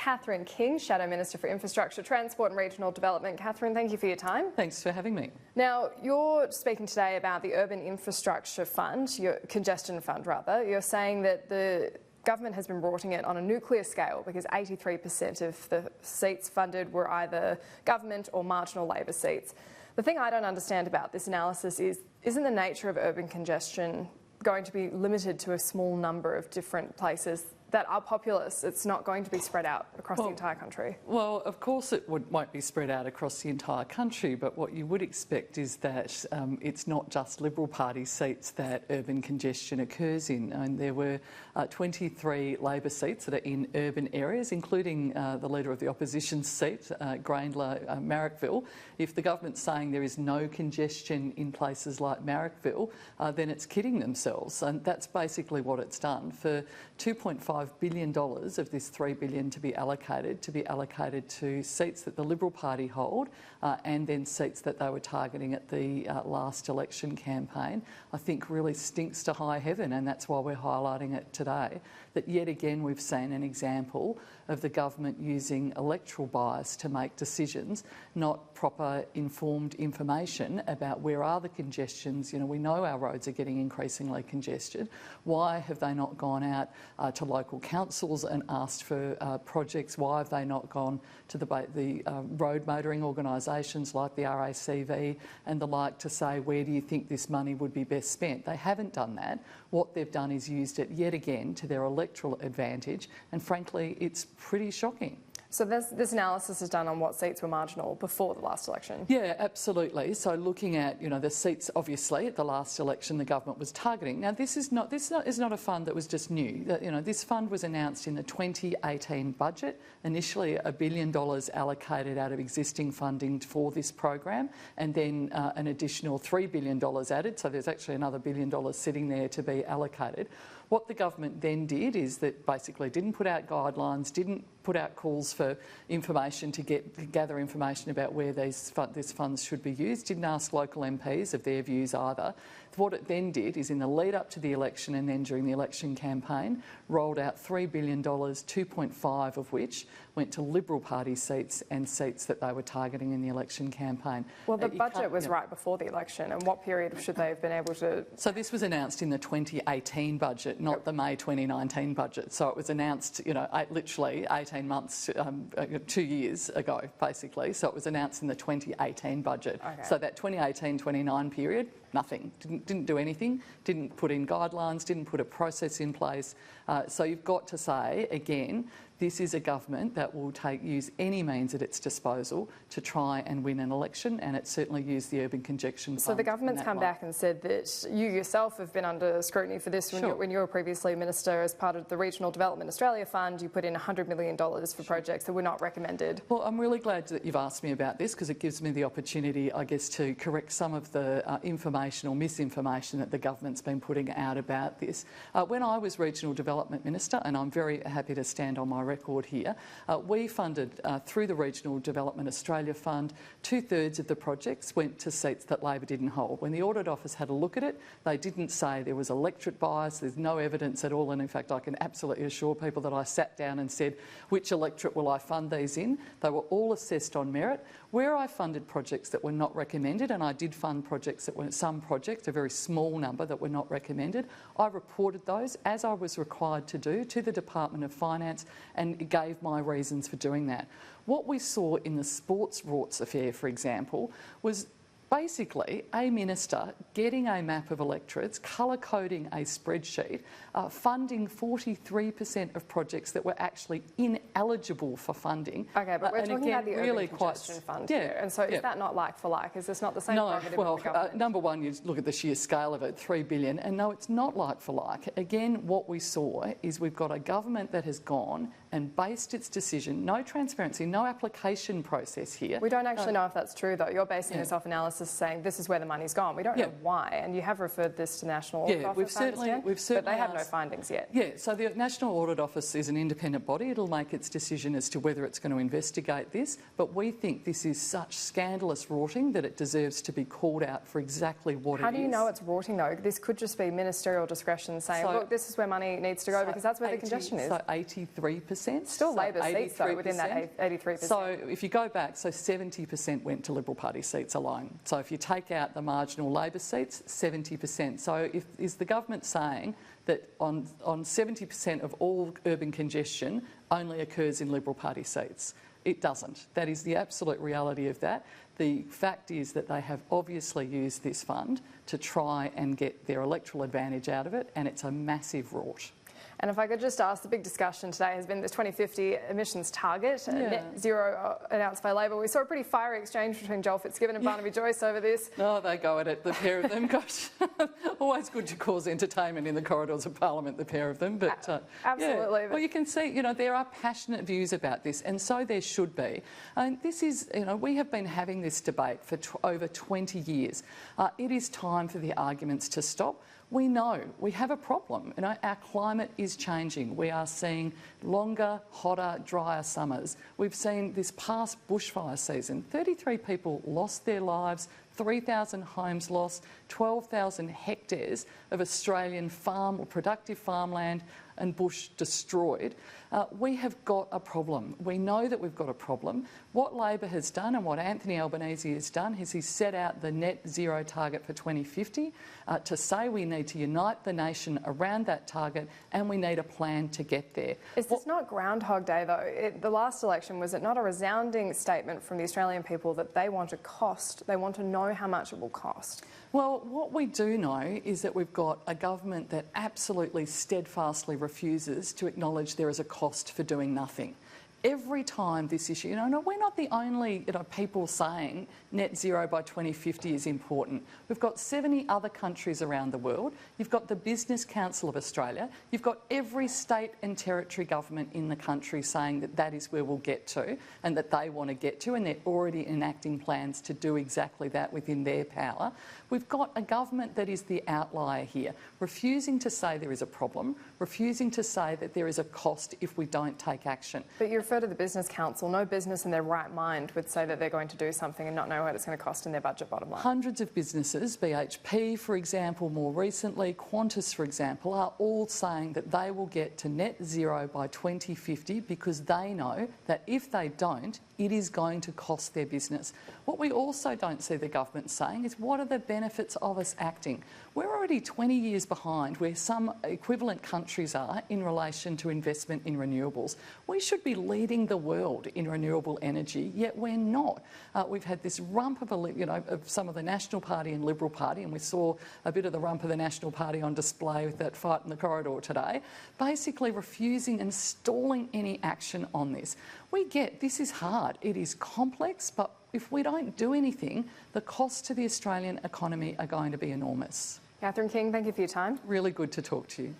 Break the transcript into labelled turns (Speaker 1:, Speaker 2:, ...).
Speaker 1: Catherine King, Shadow Minister for Infrastructure, Transport and Regional Development. Catherine, thank you for your time.
Speaker 2: Thanks for having me.
Speaker 1: Now, you're speaking today about the Urban Infrastructure Fund, your congestion fund rather. You're saying that the government has been rorting it on a nuclear scale because 83% of the seats funded were either government or marginal Labor seats. The thing I don't understand about this analysis is, isn't the nature of urban congestion going to be limited to a small number of different places that are populous? It's not going to be spread out across the entire country.
Speaker 2: Well, of course it won't be spread out across the entire country, but what you would expect is that it's not just Liberal Party seats that urban congestion occurs in. And there were 23 Labor seats that are in urban areas, including the Leader of the Opposition's seat, Grayndler, Marrickville. If the government's saying there is no congestion in places like Marrickville, then it's kidding themselves. And that's basically what it's done. For $2.5 billion of this $3 billion to be allocated to seats that the Liberal Party hold and then seats that they were targeting at the last election campaign, I think really stinks to high heaven, and that's why we're highlighting it today, that yet again we've seen an example of the government using electoral bias to make decisions, not proper informed information about where are the congestions. You know, we know our roads are getting increasingly congested. Why have they not gone out to local councils and asked for projects? Why have they not gone to the road motoring organisations like the RACV and the like to say, where do you think this money would be best spent? They haven't done that. What they've done is used it yet again to their electoral advantage, and frankly, it's pretty shocking.
Speaker 1: So this analysis is done on what seats were marginal before the last election?
Speaker 2: Yeah, absolutely. So looking at, you know, the seats obviously at the last election the government was targeting. Now this is not a fund that was just new. You know, this fund was announced in the 2018 budget. Initially $1 billion allocated out of existing funding for this program, and then an additional $3 billion added. So there's actually another $1 billion sitting there to be allocated. What the government then did is that basically didn't put out guidelines, didn't put out calls for information to gather information about where these funds should be used, didn't ask local MPs of their views either. What it then did is in the lead up to the election and then during the election campaign, rolled out $3 billion, 2.5 of which went to Liberal Party seats and seats that they were targeting in the election campaign.
Speaker 1: Well, the budget was right before the election, and what period should they have been able to...
Speaker 2: So this was announced in the 2018 budget, not the May 2019 budget. So it was announced, you know, literally 18 months, 2 years ago, basically. So it was announced in the 2018 budget.
Speaker 1: Okay.
Speaker 2: So that 2018-29 period, nothing. Didn't do anything, didn't put in guidelines, didn't put a process in place. So you've got to say, again, this is a government that will use any means at its disposal to try and win an election, and it certainly used the Urban Congestion Fund.
Speaker 1: So the government's come back and said that you yourself have been under scrutiny for this. When you were previously Minister as part of the Regional Development Australia Fund, you put in $100 million for projects that were not recommended.
Speaker 2: Well, I'm really glad that you've asked me about this because it gives me the opportunity, I guess, to correct some of the information or misinformation that the government's been putting out about this. When I was Regional Development Minister, and I'm very happy to stand on my record here, we funded through the Regional Development Australia Fund, 2/3 of the projects went to seats that Labor didn't hold. When the Audit Office had a look at it, they didn't say there was electorate bias, there's no evidence at all, and in fact I can absolutely assure people that I sat down and said, which electorate will I fund these in? They were all assessed on merit. Where I funded projects that were not recommended, and I did fund projects that were some projects, a very small number that were not recommended, I reported those as I was required to do to the Department of Finance and gave my reasons for doing that. What we saw in the sports rorts affair, for example, was basically a minister getting a map of electorates, colour-coding a spreadsheet, funding 43% of projects that were actually ineligible for funding.
Speaker 1: Okay, but we're talking about the Urban Congestion Fund here, and so is that not like for like? Is this not the same prerogative of the government?
Speaker 2: Number one, you look at the sheer scale of it, $3 billion, and no, it's not like for like. Again, what we saw is we've got a government that has gone and based its decision, no transparency, no application process here.
Speaker 1: We don't actually know if that's true, though. You're basing this off analysis saying this is where the money's gone. We don't know why, and you have referred this to National Audit Office, but they have no findings yet.
Speaker 2: Yeah, so the National Audit Office is an independent body. It'll make its decision as to whether it's going to investigate this, but we think this is such scandalous rorting that it deserves to be called out for exactly what it is.
Speaker 1: How do you know it's rorting, though? This could just be ministerial discretion saying, look, this is where money needs to go because that's where the congestion is.
Speaker 2: So 83% sense.
Speaker 1: Still Labor seats, though, within that 83%.
Speaker 2: So if you go back, so 70% went to Liberal Party seats alone. So if you take out the marginal Labor seats, 70%. So is the government saying that on 70% of all urban congestion only occurs in Liberal Party seats? It doesn't. That is the absolute reality of that. The fact is that they have obviously used this fund to try and get their electoral advantage out of it, and it's a massive rort.
Speaker 1: And if I could just ask, the big discussion today has been the 2050 emissions target, net zero announced by Labor. We saw a pretty fiery exchange between Joel Fitzgibbon and Barnaby Joyce over this.
Speaker 2: Oh, they go at it, the pair of them. Gosh, always good to cause entertainment in the corridors of Parliament, the pair of them. But
Speaker 1: absolutely.
Speaker 2: Yeah. Well, you can see, there are passionate views about this, and so there should be. And this is, we have been having this debate for over 20 years. It is time for the arguments to stop. We know we have a problem. Our climate is changing. We are seeing longer, hotter, drier summers. We've seen this past bushfire season, 33 people lost their lives, 3,000 homes lost, 12,000 hectares of Australian farm or productive farmland and bush destroyed. We have got a problem. We know that we've got a problem. What Labor has done and what Anthony Albanese has done is he's set out the net zero target for 2050 to say we need to unite the nation around that target and we need a plan to get there.
Speaker 1: Is this not Groundhog Day, though? The last election, was it not a resounding statement from the Australian people that they want a cost, they want to know how much it will cost?
Speaker 2: Well, what we do know is that we've got a government that absolutely steadfastly refuses to acknowledge there is a cost for doing nothing. Every time this issue, we're not the only people saying net zero by 2050 is important. We've got 70 other countries around the world. You've got the Business Council of Australia. You've got every state and territory government in the country saying that that is where we'll get to and that they want to get to, and they're already enacting plans to do exactly that within their power. We've got a government that is the outlier here, refusing to say there is a problem, refusing to say that there is a cost if we don't take action.
Speaker 1: But you refer to the Business Council. No business in their right mind would say that they're going to do something and not know what it's going to cost in their budget bottom line.
Speaker 2: Hundreds of businesses, BHP for example, more recently, Qantas for example, are all saying that they will get to net zero by 2050 because they know that if they don't, it is going to cost their business. What we also don't see the government saying is what are the benefits of us acting? We're already 20 years behind where some equivalent countries are in relation to investment in renewables. We should be leading the world in renewable energy, yet we're not. We've had this rump of some of the National Party and Liberal Party, and we saw a bit of the rump of the National Party on display with that fight in the corridor today, basically refusing and stalling any action on this. We get this is hard, it is complex, but if we don't do anything, the costs to the Australian economy are going to be enormous.
Speaker 1: Catherine King, thank you for your time.
Speaker 2: Really good to talk to you.